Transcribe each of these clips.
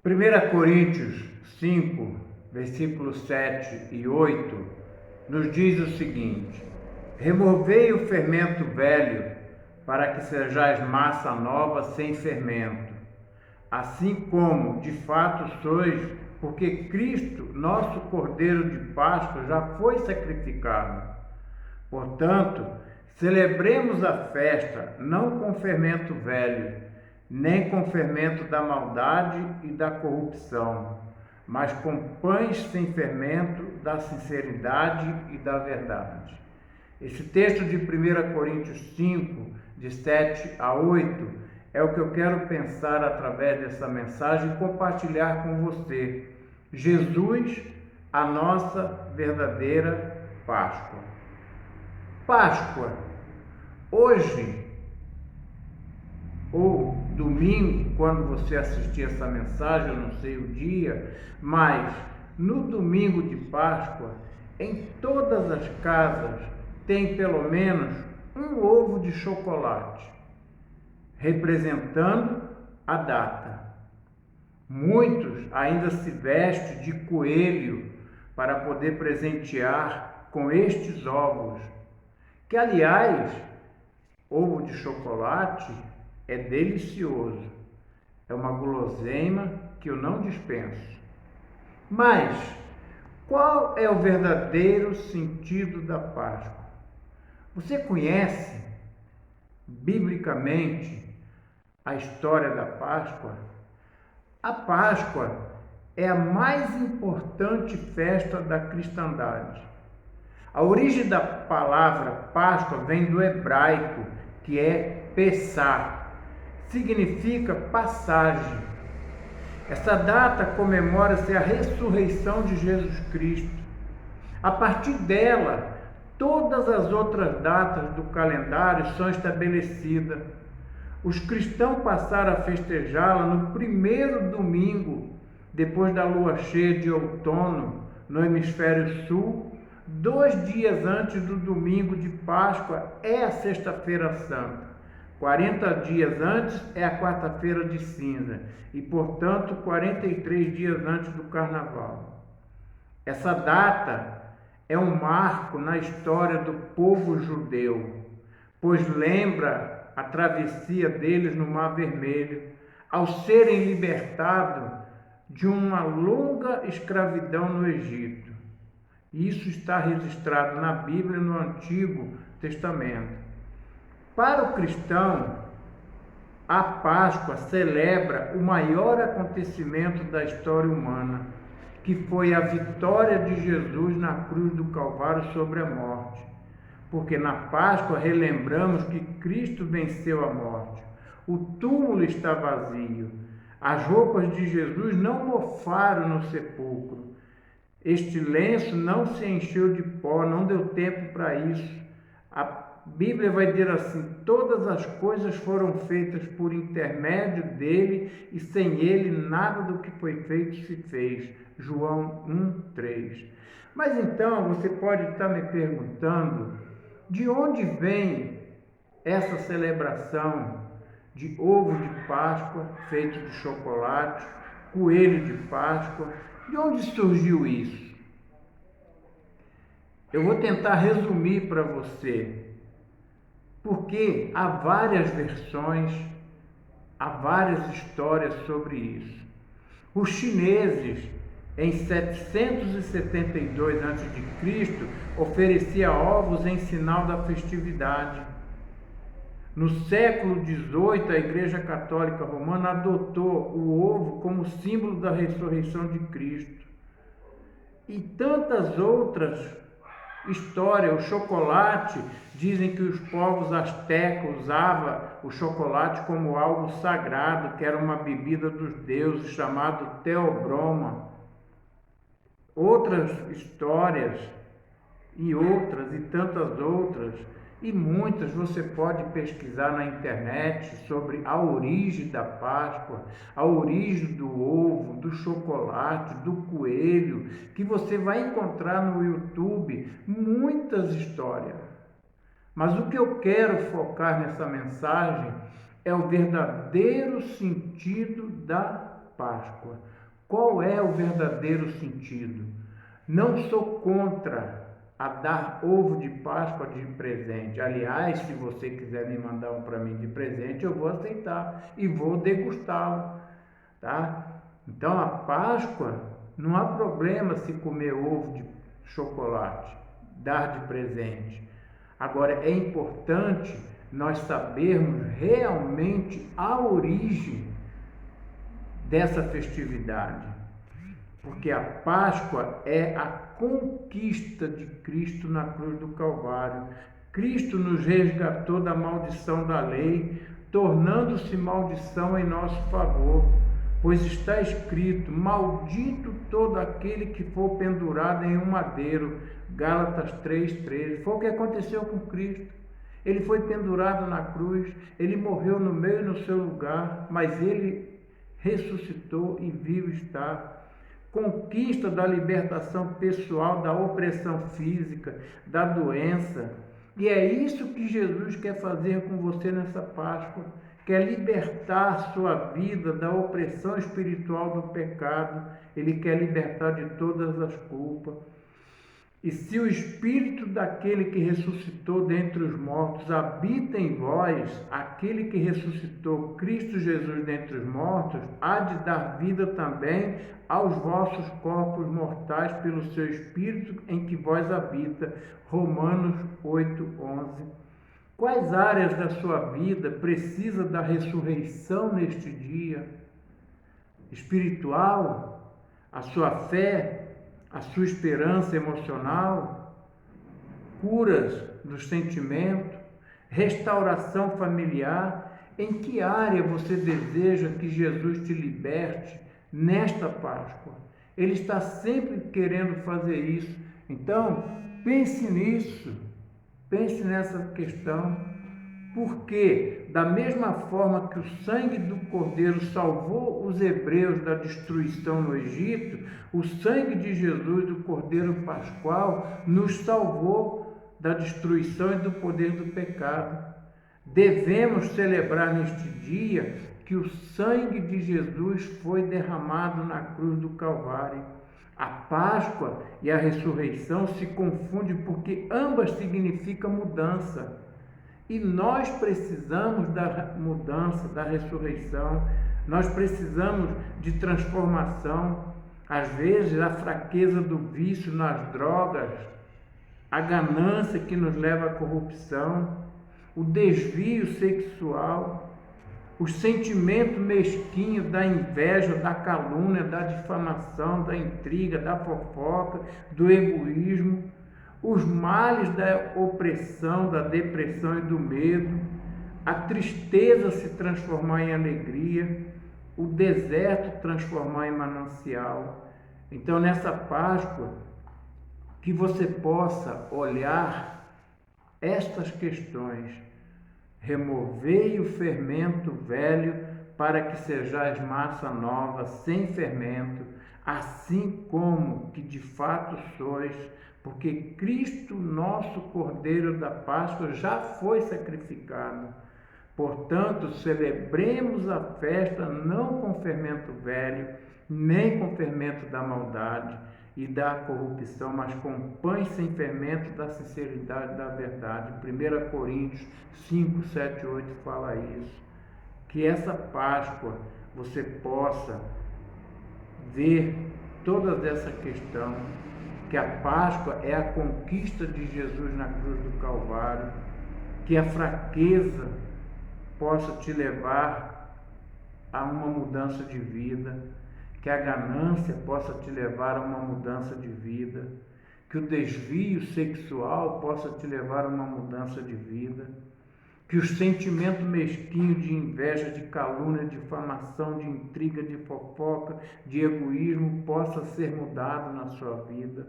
1 Coríntios 5, versículos 7 e 8, nos diz o seguinte: removei o fermento velho, para que sejais massa nova sem fermento, assim como de fato sois, porque Cristo, nosso Cordeiro de Páscoa, já foi sacrificado. Portanto, celebremos a festa não com fermento velho, nem com fermento da maldade e da corrupção, mas com pães sem fermento da sinceridade e da verdade. Esse texto de 1 Coríntios 5, de 7 a 8, é o que eu quero pensar através dessa mensagem e compartilhar com você. Jesus, a nossa verdadeira Páscoa. Páscoa, hoje, ou domingo, quando você assistir essa mensagem, eu não sei o dia, mas no domingo de Páscoa, em todas as casas, tem pelo menos um ovo de chocolate, representando a data. Muitos ainda se vestem de coelho para poder presentear com estes ovos, que aliás, ovo de chocolate é delicioso, é uma guloseima que eu não dispenso. Mas qual é o verdadeiro sentido da Páscoa? Você conhece, biblicamente, a história da Páscoa? A Páscoa é a mais importante festa da cristandade. A origem da palavra Páscoa vem do hebraico, que é Pessah, significa passagem. Essa data comemora-se a ressurreição de Jesus Cristo. A partir dela, todas as outras datas do calendário são estabelecidas. Os cristãos passaram a festejá-la no primeiro domingo, depois da lua cheia de outono, no hemisfério sul. 2 dias antes do domingo de Páscoa é a Sexta-feira Santa. 40 dias antes é a Quarta-feira de Cinza e, portanto, 43 dias antes do Carnaval. Essa data é um marco na história do povo judeu, pois lembra a travessia deles no Mar Vermelho, ao serem libertados de uma longa escravidão no Egito. Isso está registrado na Bíblia e no Antigo Testamento. Para o cristão, a Páscoa celebra o maior acontecimento da história humana, que foi a vitória de Jesus na cruz do Calvário sobre a morte. Porque na Páscoa relembramos que Cristo venceu a morte. O túmulo está vazio. As roupas de Jesus não mofaram no sepulcro. Este lenço não se encheu de pó, não deu tempo para isso. A Bíblia vai dizer assim: todas as coisas foram feitas por intermédio dele e sem ele nada do que foi feito se fez. João 1:3. Mas então você pode estar me perguntando, de onde vem essa celebração de ovo de Páscoa feito de chocolate, coelho de Páscoa? De onde surgiu isso? Eu vou tentar resumir para você, porque há várias versões, há várias histórias sobre isso. Os chineses, em 772 a.C., ofereciam ovos em sinal da festividade. No século XVIII, a Igreja Católica Romana adotou o ovo como símbolo da ressurreição de Cristo. E tantas outras histórias. O chocolate, dizem que os povos astecas usavam o chocolate como algo sagrado, que era uma bebida dos deuses, chamado teobroma. Outras histórias e outras e tantas outras, e muitas você pode pesquisar na internet sobre a origem da Páscoa, a origem do ovo, do chocolate, do coelho, que você vai encontrar no YouTube muitas histórias. Mas o que eu quero focar nessa mensagem é o verdadeiro sentido da Páscoa. qual é o verdadeiro sentido. Não sou contra a dar ovo de Páscoa de presente. Aliás, se você quiser me mandar um para mim de presente, eu vou aceitar e vou degustá-lo, tá? Então, a Páscoa, não há problema se comer ovo de chocolate, dar de presente. Agora, é importante nós sabermos realmente a origem dessa festividade, porque a Páscoa é a conquista de Cristo na cruz do Calvário. Cristo nos resgatou da maldição da lei, tornando-se maldição em nosso favor, pois está escrito: maldito todo aquele que for pendurado em um madeiro. Gálatas 3:13. Foi o que aconteceu com Cristo. Ele foi pendurado na cruz, ele morreu no meu e no seu lugar, mas ele ressuscitou e vivo está. Conquista da libertação pessoal, da opressão física, da doença. E é isso que Jesus quer fazer com você nessa Páscoa. Quer libertar a sua vida da opressão espiritual do pecado. Ele quer libertar de todas as culpas. E se o Espírito daquele que ressuscitou dentre os mortos habita em vós, aquele que ressuscitou Cristo Jesus dentre os mortos, há de dar vida também aos vossos corpos mortais pelo seu Espírito em que vós habita. Romanos 8:11. Quais áreas da sua vida precisa da ressurreição neste dia? Espiritual? A sua fé? A sua esperança emocional, curas dos sentimentos, restauração familiar. Em que área você deseja que Jesus te liberte nesta Páscoa? Ele está sempre querendo fazer isso. Então, pense nisso, pense nessa questão. Porque, da mesma forma que o sangue do Cordeiro salvou os hebreus da destruição no Egito, o sangue de Jesus, do Cordeiro Pascual, nos salvou da destruição e do poder do pecado. Devemos celebrar neste dia que o sangue de Jesus foi derramado na cruz do Calvário. A Páscoa e a ressurreição se confundem porque ambas significam mudança. E nós precisamos da mudança, da ressurreição, nós precisamos de transformação. Às vezes, a fraqueza do vício nas drogas, a ganância que nos leva à corrupção, o desvio sexual, o sentimento mesquinho da inveja, da calúnia, da difamação, da intriga, da fofoca, do egoísmo, os males da opressão, da depressão e do medo, a tristeza se transformar em alegria, o deserto transformar em manancial. Então, nessa Páscoa, que você possa olhar estas questões: removei o fermento velho para que sejais massa nova, sem fermento, assim como que de fato sois, porque Cristo, nosso Cordeiro da Páscoa, já foi sacrificado. Portanto, celebremos a festa não com fermento velho, nem com fermento da maldade e da corrupção, mas com pães sem fermento da sinceridade e da verdade. 1 Coríntios 5, 7, 8 fala isso. Que essa Páscoa você possa ver toda essa questão, que a Páscoa é a conquista de Jesus na cruz do Calvário, que a fraqueza possa te levar a uma mudança de vida, que a ganância possa te levar a uma mudança de vida, que o desvio sexual possa te levar a uma mudança de vida, que o sentimento mesquinho de inveja, de calúnia, de difamação, de intriga, de fofoca, de egoísmo possa ser mudado na sua vida,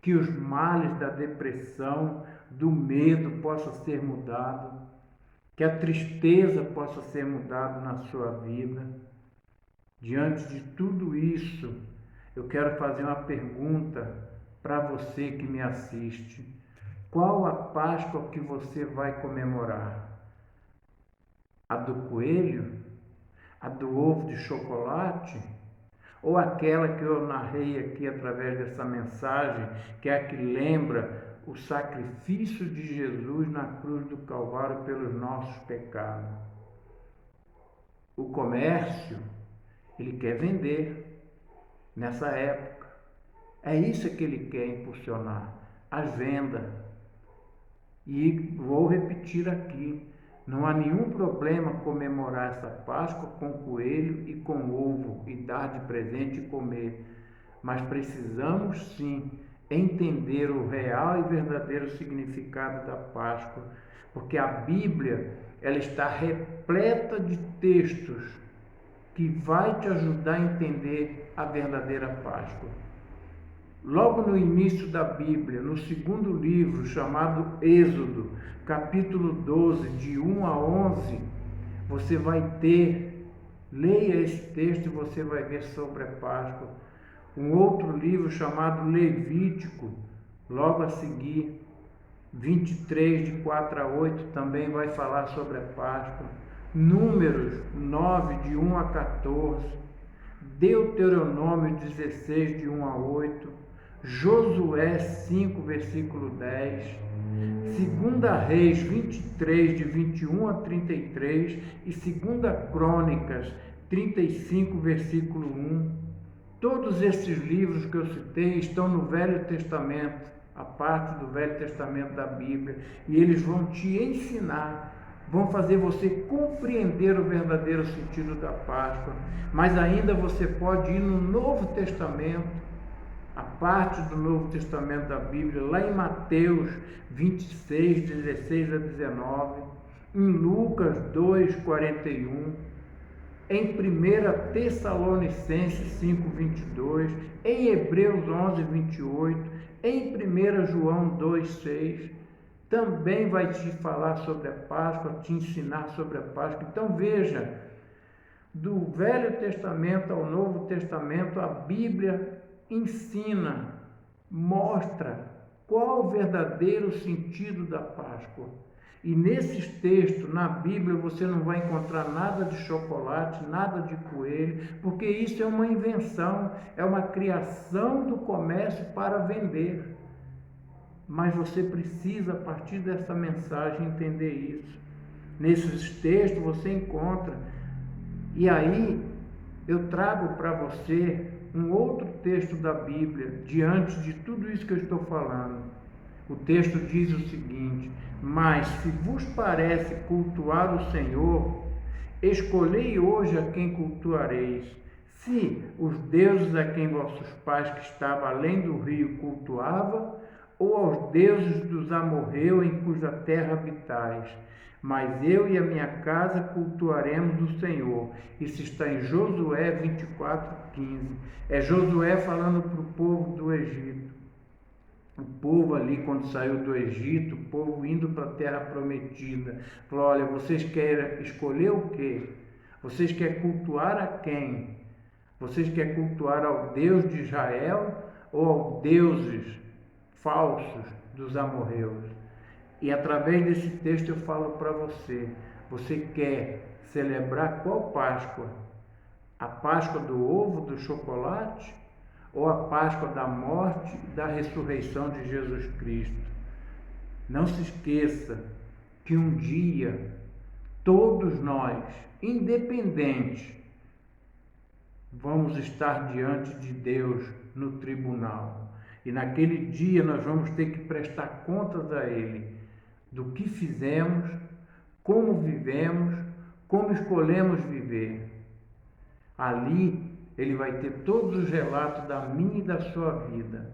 que os males da depressão, do medo possa ser mudado, que a tristeza possa ser mudada na sua vida. Diante de tudo isso, eu quero fazer uma pergunta para você que me assiste. Qual a Páscoa que você vai comemorar? A do coelho? A do ovo de chocolate? ou aquela que eu narrei aqui através dessa mensagem, que é a que lembra o sacrifício de Jesus na cruz do Calvário pelos nossos pecados. O comércio, ele quer vender nessa época. É isso que ele quer impulsionar, as vendas. E vou repetir aqui, não há nenhum problema comemorar essa Páscoa com coelho e com ovo e dar de presente e comer, mas precisamos sim entender o real e verdadeiro significado da Páscoa, porque a Bíblia ela está repleta de textos que vai te ajudar a entender a verdadeira Páscoa. Logo no início da Bíblia, no segundo livro, chamado Êxodo, capítulo 12, de 1 a 11, você vai ter, leia esse texto e você vai ver sobre a Páscoa. Um outro livro chamado Levítico, logo a seguir, 23, de 4 a 8, também vai falar sobre a Páscoa. Números 9, de 1 a 14, Deuteronômio 16, de 1 a 8, Josué 5, versículo 10, 2 Reis 23, de 21 a 33 e 2 Crônicas 35, versículo 1. Todos esses livros que eu citei estão no Velho Testamento, a parte do Velho Testamento da Bíblia, e eles vão te ensinar, vão fazer você compreender o verdadeiro sentido da Páscoa. Mas ainda você pode ir no Novo Testamento, a parte do Novo Testamento da Bíblia, lá em Mateus 26, 16 a 19, em Lucas 2, 41, em 1 Tessalonicenses 5, 22, em Hebreus 11, 28, em 1 João 2, 6, também vai te falar sobre a Páscoa, te ensinar sobre a Páscoa. Então veja, do Velho Testamento ao Novo Testamento, a Bíblia ensina, mostra qual o verdadeiro sentido da Páscoa. E nesses textos, na Bíblia, você não vai encontrar nada de chocolate, nada de coelho, porque isso é uma invenção, é uma criação do comércio para vender. Mas você precisa, a partir dessa mensagem, entender isso. Nesses textos você encontra. E aí, eu trago para você um outro texto da Bíblia, diante de tudo isso que eu estou falando. O texto diz o seguinte: mas se vos parece cultuar o Senhor, escolhei hoje a quem cultuareis. Se os deuses a quem vossos pais que estavam além do rio cultuavam, ou aos deuses dos amorreus em cuja terra habitais. Mas eu e a minha casa cultuaremos o Senhor. Isso está em Josué 24, 15. É Josué falando para o povo do Egito. O povo ali, quando saiu do Egito, o povo indo para a terra prometida, falou: olha, vocês querem escolher o quê? Vocês querem cultuar a quem? Vocês querem cultuar ao Deus de Israel ou aos deuses falsos dos amorreus? E através desse texto eu falo para você: você quer celebrar qual Páscoa? A Páscoa do ovo, do chocolate? Ou a Páscoa da morte e da ressurreição de Jesus Cristo? Não se esqueça que um dia todos nós, independentes, vamos estar diante de Deus no tribunal. E naquele dia nós vamos ter que prestar contas a Ele do que fizemos, como vivemos, como escolhemos viver. Ali Ele vai ter todos os relatos da minha e da sua vida.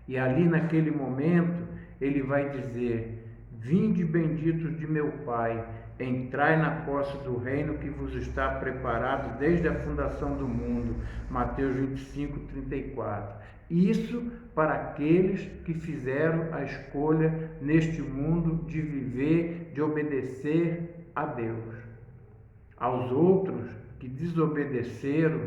E ali naquele momento Ele vai dizer: vinde benditos de meu Pai, entrai na posse do reino que vos está preparado desde a fundação do mundo. Mateus 25, 34. Isso para aqueles que fizeram a escolha neste mundo de viver, de obedecer a Deus. Aos outros que desobedeceram,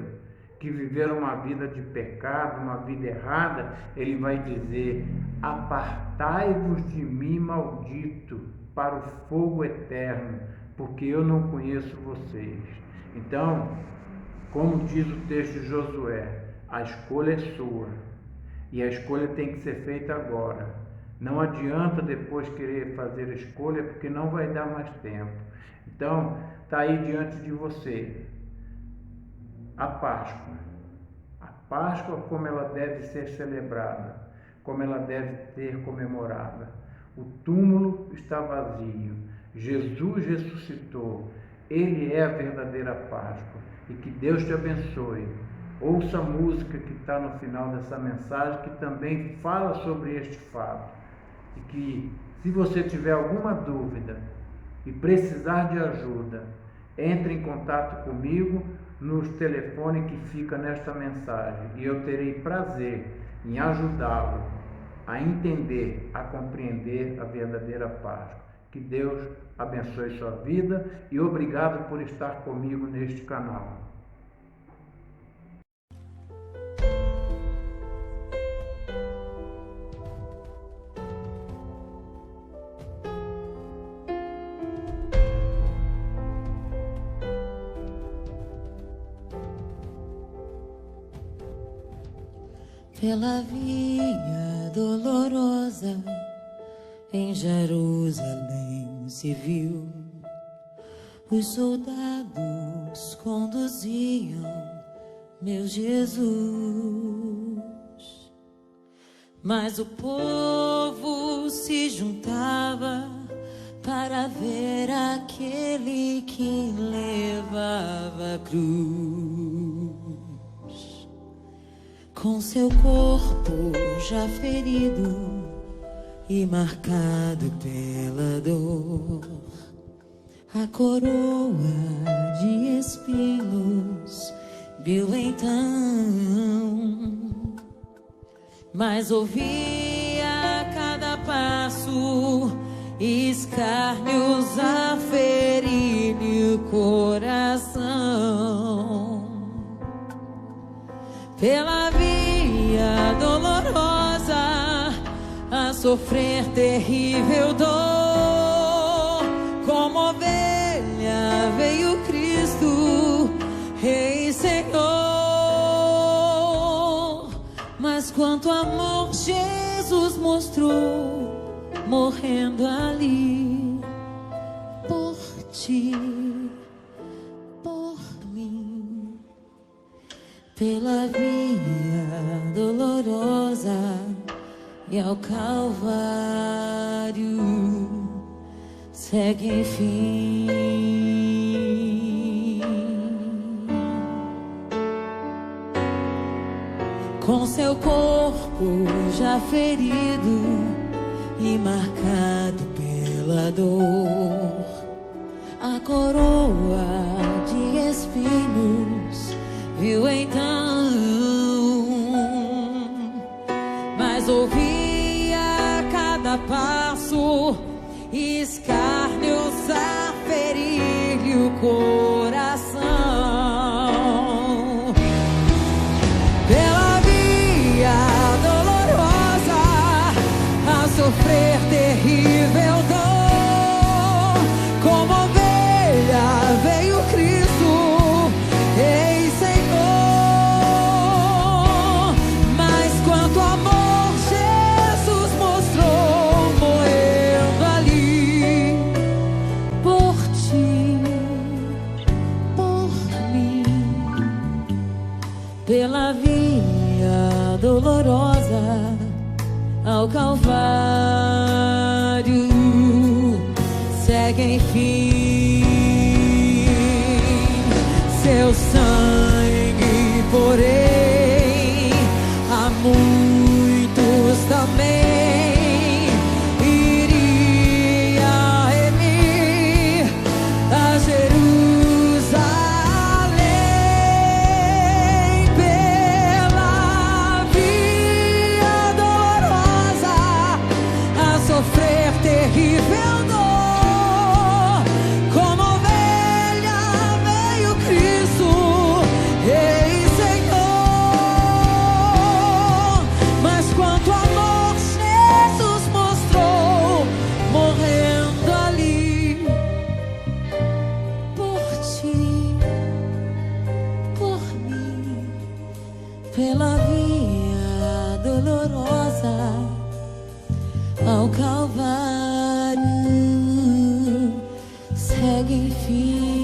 que viveram uma vida de pecado, uma vida errada, Ele vai dizer: apartai-vos de mim, maldito, para o fogo eterno, porque eu não conheço vocês. Então, como diz o texto de Josué, A escolha é sua. E a escolha tem que ser feita agora. Não adianta depois querer fazer a escolha, porque não vai dar mais tempo. Então, está aí diante de você a Páscoa. A Páscoa como ela deve ser celebrada, como ela deve ser comemorada. O túmulo está vazio. Jesus ressuscitou. Ele é a verdadeira Páscoa. E que Deus te abençoe. Ouça a música que está no final dessa mensagem, que também fala sobre este fato. E que, se você tiver alguma dúvida e precisar de ajuda, entre em contato comigo no telefone que fica nesta mensagem. E eu terei prazer em ajudá-lo a entender, a compreender a verdadeira Páscoa. Que Deus abençoe sua vida e obrigado por estar comigo neste canal. Pela via dolorosa em Jerusalém se viu, os soldados conduziam meu Jesus, mas o povo se juntava para ver aquele que levava a cruz. Com seu corpo já ferido e marcado pela dor, a coroa de espinhos viu então, mas ouvia a cada passo escárnios a ferir-lhe o coração. Pela via dolorosa a sofrer terrível dor, como ovelha veio Cristo, Rei e Senhor. Mas quanto amor Jesus mostrou, morrendo ali por ti, por mim. Pela via dolorosa e ao Calvário segue enfim. Com seu corpo já ferido e marcado pela dor, a coroa de espinhos viu então, mas ouvia a cada passo escárnios a ferir-lhe o coração. Pela via dolorosa a sofrer terrível dor, como ovelha veio Cristo, Rei e Senhor. Mas quanto amor Jesus mostrou, morrendo ali por ti, por mim. Pela via dolorosa ao Calvário segue enfim. Seu sangue, porém, a muitos também iria remir a Jerusalém. Pela via dolorosa a sofrer terrível dor, Calvário segue firme.